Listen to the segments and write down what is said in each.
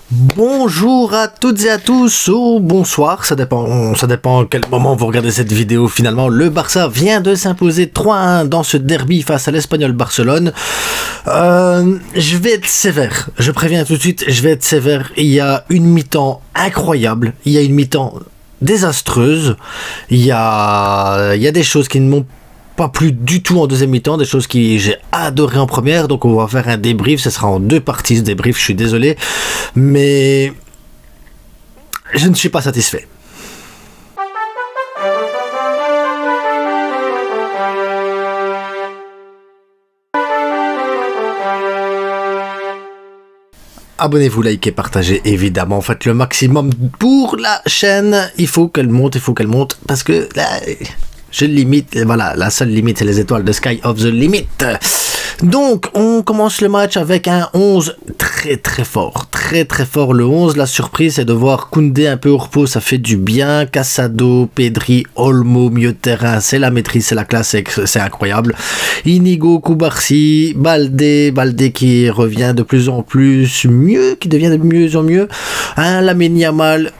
Bonjour à toutes et à tous, ou bonsoir, ça dépend à quel moment vous regardez cette vidéo finalement. Le Barça vient de s'imposer 3-1 dans ce derby face à l'Espagnol Barcelone. Je vais être sévère, je préviens tout de suite, je vais être sévère. Il y a une mi-temps incroyable, il y a une mi-temps désastreuse, il y a des choses qui ne m'ont pas plu du tout en deuxième mi-temps, des choses que j'ai adoré en première, donc on va faire un débrief, ce sera en deux parties ce débrief, je suis désolé, mais je ne suis pas satisfait. Abonnez-vous, likez, partagez, évidemment, faites le maximum pour la chaîne, il faut qu'elle monte, parce que là, je limite, voilà, la seule limite c'est les étoiles de Sky of the Limit. Donc on commence le match avec un 11 très fort, le 11. La surprise c'est de voir Koundé un peu au repos, ça fait du bien. Casado, Pedri, Olmo, milieu de terrain, c'est la maîtrise, c'est la classe, c'est incroyable. Inigo, Koubarsi, Balde qui revient de plus en plus mieux, qui devient de mieux en mieux. Lamine Yamal,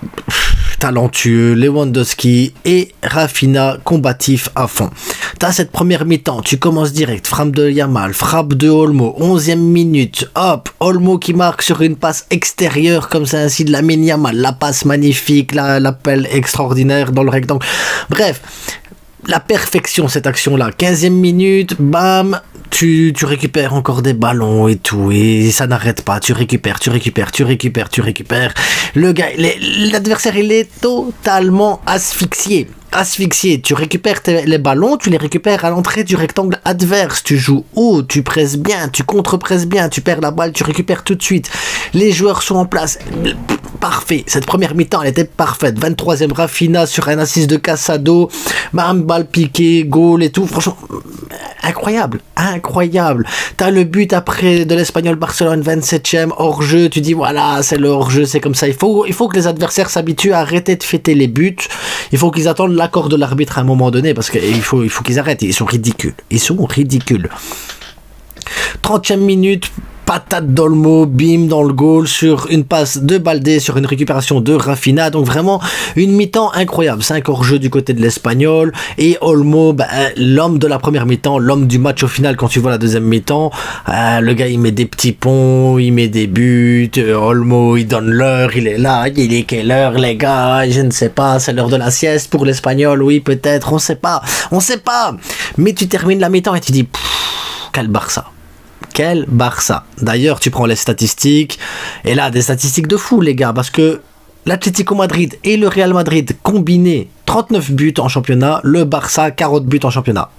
talentueux, Lewandowski et Rafinha combatif à fond. T'as cette première mi-temps, tu commences direct, frappe de Yamal, frappe de Olmo, 11e minute, hop, Olmo qui marque sur une passe extérieure comme ça ainsi de Lamine Yamal, la passe magnifique, l'appel extraordinaire dans le rectangle. Bref, la perfection cette action-là, 15e minute, bam, tu récupères encore des ballons et tout, et ça n'arrête pas, tu récupères. Le gars, l'adversaire, il est totalement asphyxié. Tu récupères les ballons, tu les récupères à l'entrée du rectangle adverse, tu joues haut, tu presses bien, tu contre-presses bien, tu perds la balle, tu récupères tout de suite. Les joueurs sont en place. Parfait, cette première mi-temps elle était parfaite. 23e Rafinha sur un assist de Casado, bam, balle piquée, goal et tout, franchement incroyable. T'as le but après de l'Espagnol Barcelone, 27e hors-jeu, tu dis voilà, c'est le hors-jeu, c'est comme ça, il faut que les adversaires s'habituent à arrêter de fêter les buts, il faut qu'ils attendent l'accord de l'arbitre à un moment donné, parce qu'il faut qu'ils arrêtent, ils sont ridicules. 30e minute, patate d'Olmo, bim dans le goal sur une passe de Balde, sur une récupération de Rafinha. Donc vraiment une mi-temps incroyable. 5 hors-jeu du côté de l'Espagnol. Et Olmo, l'homme de la première mi-temps, l'homme du match au final quand tu vois la deuxième mi-temps. Le gars il met des petits ponts, il met des buts. Olmo il donne l'heure, il est là. Il est quelle heure les gars? Je ne sais pas, c'est l'heure de la sieste pour l'Espagnol. Oui peut-être, on sait pas. Mais tu termines la mi-temps et tu dis quel Barça. D'ailleurs, tu prends les statistiques, et là, des statistiques de fou, les gars, parce que l'Atlético Madrid et le Real Madrid combinés, 39 buts en championnat, le Barça, 40 buts en championnat.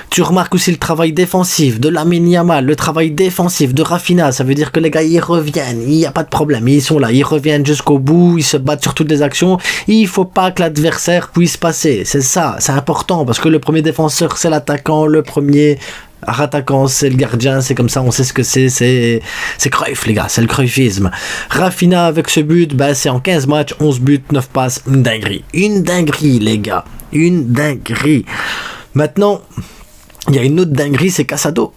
Tu remarques aussi le travail défensif de Lamine Yamal, le travail défensif de Rafinha, ça veut dire que les gars, ils reviennent, il n'y a pas de problème, ils sont là, ils reviennent jusqu'au bout, ils se battent sur toutes les actions, il faut pas que l'adversaire puisse passer, c'est ça, c'est important, parce que le premier défenseur, c'est l'attaquant, le premier attaquant, c'est le gardien, c'est comme ça, on sait ce que c'est Cruyff, les gars, c'est le Cruyffisme. Rafinha, avec ce but, c'est en 15 matchs, 11 buts, 9 passes, une dinguerie, les gars, Maintenant, il y a une autre dinguerie, c'est Casado,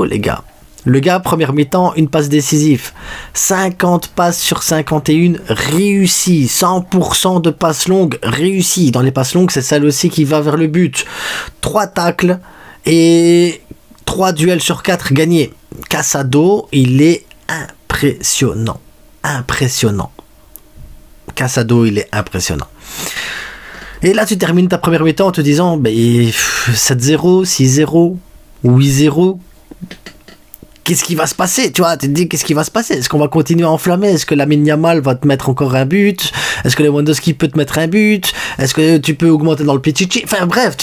les gars. Le gars, première mi-temps, une passe décisive. 50 passes sur 51 réussies. 100% de passes longues réussies. Dans les passes longues, c'est celle aussi qui va vers le but. 3 tacles et 3 duels sur 4 gagnés. Casado, il est impressionnant. Et là, tu termines ta première mi-temps en te disant 7-0, 6-0, 8-0. Qu'est-ce qui va se passer? Tu vois, tu te dis, qu'est-ce qui va se passer? Est-ce qu'on va continuer à enflammer? Est-ce que Lamine Yamal va te mettre encore un but? Est-ce que Lewandowski peut te mettre un but? Est-ce que tu peux augmenter dans le Pichichi? Enfin bref,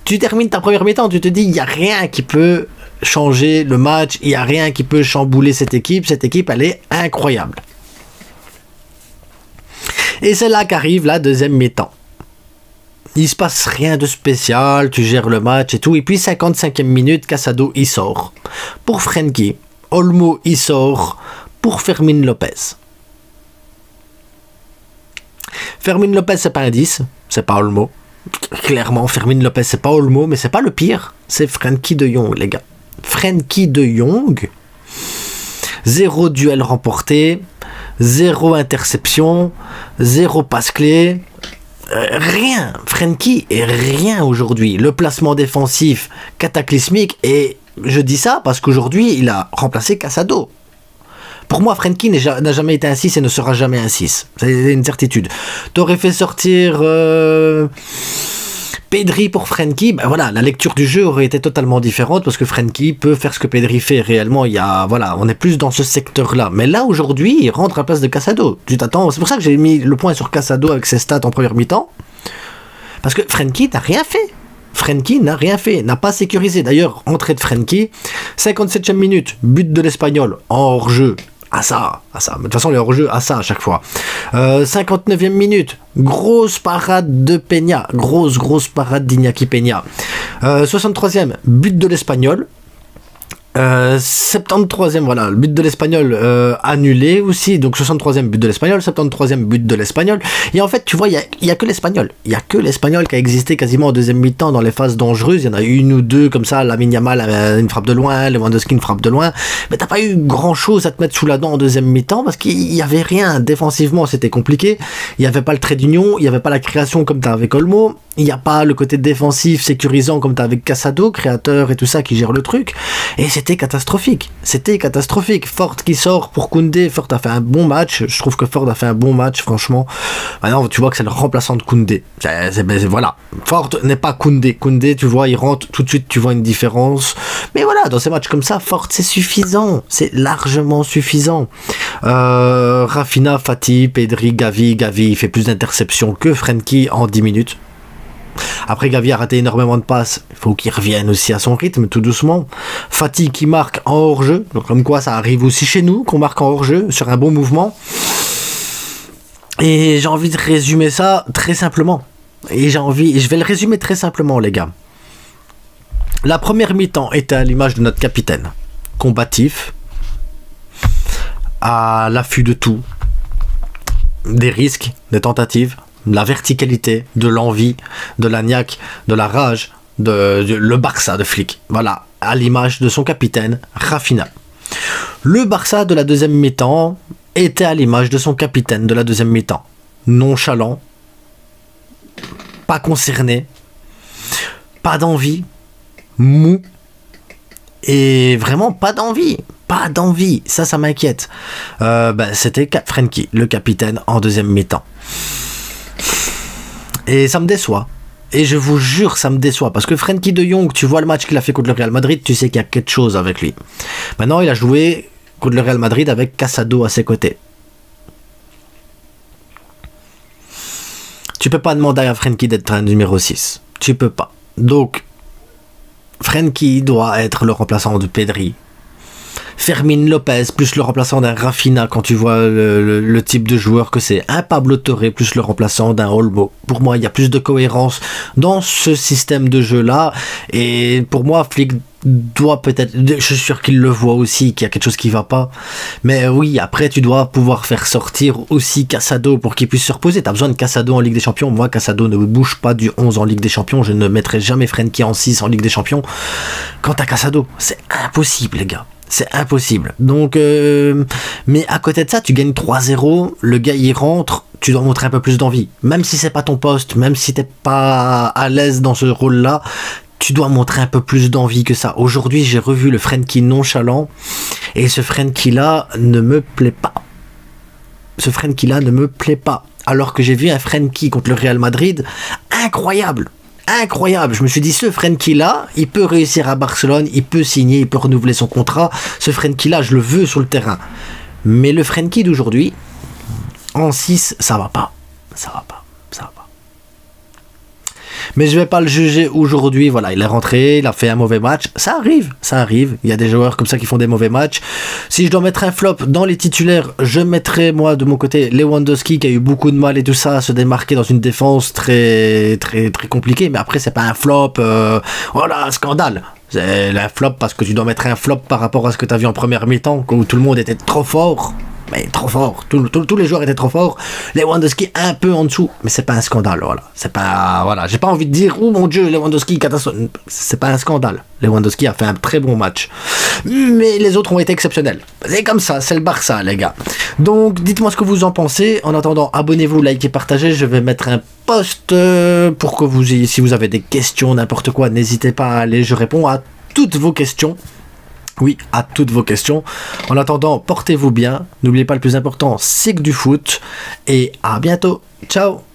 tu termines ta première mi-temps, tu te dis, il n'y a rien qui peut changer le match, il n'y a rien qui peut chambouler cette équipe, elle est incroyable. Et c'est là qu'arrive la deuxième mi-temps. Il se passe rien de spécial, tu gères le match et tout. Et puis 55e minute, Casado il sort. Pour Frenkie, Olmo il sort pour Fermín López. Fermín López c'est pas un 10, c'est pas Olmo. Clairement, Fermín López c'est pas Olmo, mais c'est pas le pire. C'est Frenkie de Jong, les gars. Frenkie de Jong, 0 duel remporté, 0 interception, 0 passe clé. Rien, Frenkie est rien aujourd'hui. Le placement défensif cataclysmique, et je dis ça parce qu'aujourd'hui il a remplacé Casado. Pour moi, Frenkie n'a jamais été un 6 et ne sera jamais un 6. C'est une certitude. T'aurais fait sortir Pedri pour Frenkie, ben voilà, la lecture du jeu aurait été totalement différente parce que Frenkie peut faire ce que Pedri fait réellement. Voilà, on est plus dans ce secteur-là. Mais là, aujourd'hui, il rentre à la place de Casado. Tu t'attends, c'est pour ça que j'ai mis le point sur Casado avec ses stats en première mi-temps. Parce que Frenkie n'a rien fait. Frenkie n'a rien fait, n'a pas sécurisé. D'ailleurs, entrée de Frenkie, 57e minute, but de l'Espagnol, en hors-jeu. À ça. Mais de toute façon, les hors-jeu, à ça à chaque fois. 59e minute, grosse parade de Peña. Grosse parade d'Iñaki Peña. 63e, but de l'Espagnol. 73e, voilà, le but de l'Espagnol annulé aussi, donc 63e but de l'Espagnol, 73e but de l'Espagnol, et en fait, tu vois, il y a que l'Espagnol, qui a existé quasiment en deuxième mi-temps dans les phases dangereuses. Il y en a une ou deux comme ça, Lamine Yamal une frappe de loin, Lewandowski une frappe de loin, mais t'as pas eu grand chose à te mettre sous la dent en deuxième mi-temps parce qu'il y avait rien, défensivement c'était compliqué, il y avait pas le trait d'union, il y avait pas la création comme t'as avec Olmo, il n'y a pas le côté défensif sécurisant comme t'as avec Casado, créateur et tout ça qui gère le truc, et c'était catastrophique. Ford qui sort pour Koundé. Ford a fait un bon match. Je trouve que Ford a fait un bon match, franchement. Maintenant, tu vois que c'est le remplaçant de Koundé. Voilà. Ford n'est pas Koundé. Koundé, tu vois, il rentre tout de suite, tu vois une différence. Mais voilà, dans ces matchs comme ça, Ford, c'est suffisant. C'est largement suffisant. Rafinha, Fati, Pedri, Gavi, il fait plus d'interceptions que Frenkie en 10 minutes. Après, Gavi a raté énormément de passes. Il faut qu'il revienne aussi à son rythme, tout doucement. Fati qui marque en hors-jeu. Donc, comme quoi, ça arrive aussi chez nous, qu'on marque en hors-jeu, sur un bon mouvement. Et j'ai envie de résumer ça très simplement. Je vais le résumer très simplement, les gars. La première mi-temps était à l'image de notre capitaine. Combatif. À l'affût de tout. Des risques, des tentatives. De la verticalité, de l'envie, de la niaque, de la rage, le Barça de Flick. Voilà, à l'image de son capitaine, Rafinha. Le Barça de la deuxième mi-temps était à l'image de son capitaine de la deuxième mi-temps. Nonchalant, pas concerné, pas d'envie, mou, et vraiment pas d'envie. Ça m'inquiète. C'était Frenkie, le capitaine en deuxième mi-temps. Et ça me déçoit. Et je vous jure, ça me déçoit. Parce que Frenkie de Jong, tu vois le match qu'il a fait contre le Real Madrid, tu sais qu'il y a quelque chose avec lui. Maintenant, il a joué contre le Real Madrid avec Casado à ses côtés. Tu peux pas demander à Frenkie d'être un numéro 6. Tu peux pas. Donc, Frenkie doit être le remplaçant de Pedri. Fermin Lopez plus le remplaçant d'un Rafinha quand tu vois le type de joueur que c'est. Un Pablo Torre plus le remplaçant d'un Olmo. Pour moi, il y a plus de cohérence dans ce système de jeu-là. Et pour moi, Flick doit peut-être... Je suis sûr qu'il le voit aussi, qu'il y a quelque chose qui va pas. Mais oui, après, tu dois pouvoir faire sortir aussi Casado pour qu'il puisse se reposer. Tu as besoin de Casado en Ligue des Champions. Moi, Casado ne bouge pas du 11 en Ligue des Champions. Je ne mettrai jamais Frenkie en 6 en Ligue des Champions. Quant à Casado, c'est impossible, les gars. C'est impossible. Donc, mais à côté de ça, tu gagnes 3-0, le gars il rentre, tu dois montrer un peu plus d'envie. Même si c'est pas ton poste, même si t'es pas à l'aise dans ce rôle-là, tu dois montrer un peu plus d'envie que ça. Aujourd'hui, j'ai revu le Frenkie nonchalant, et ce Frenkie-là ne me plaît pas. Alors que j'ai vu un Frenkie contre le Real Madrid, incroyable. Je me suis dit, ce Frenkie là, il peut réussir à Barcelone, il peut signer, il peut renouveler son contrat. Ce Frenkie là, je le veux sur le terrain. Mais le Frenkie d'aujourd'hui, en 6, ça va pas. Mais je vais pas le juger aujourd'hui. Voilà, il est rentré, il a fait un mauvais match. Ça arrive. Il y a des joueurs comme ça qui font des mauvais matchs. Si je dois mettre un flop dans les titulaires, je mettrai moi de mon côté Lewandowski qui a eu beaucoup de mal et tout ça à se démarquer dans une défense très compliquée. Mais après, c'est pas un flop. Voilà, scandale. C'est un flop parce que tu dois mettre un flop par rapport à ce que tu as vu en première mi-temps où tout le monde était trop fort. mais trop fort. Tous les joueurs étaient trop forts. Lewandowski un peu en dessous, mais c'est pas un scandale. Voilà, c'est pas, voilà, j'ai pas envie de dire oh mon Dieu, Lewandowski catastrophe. C'est pas un scandale. Lewandowski a fait un très bon match, mais les autres ont été exceptionnels. C'est comme ça, c'est le Barça, les gars. Donc, dites-moi ce que vous en pensez. En attendant, abonnez-vous, likez, partagez. Je vais mettre un post pour que vous ayez, si vous avez des questions, n'importe quoi, n'hésitez pas à aller. Je réponds à toutes vos questions. Oui, à toutes vos questions. En attendant, portez-vous bien. N'oubliez pas, le plus important, c'est que du foot. Et à bientôt. Ciao.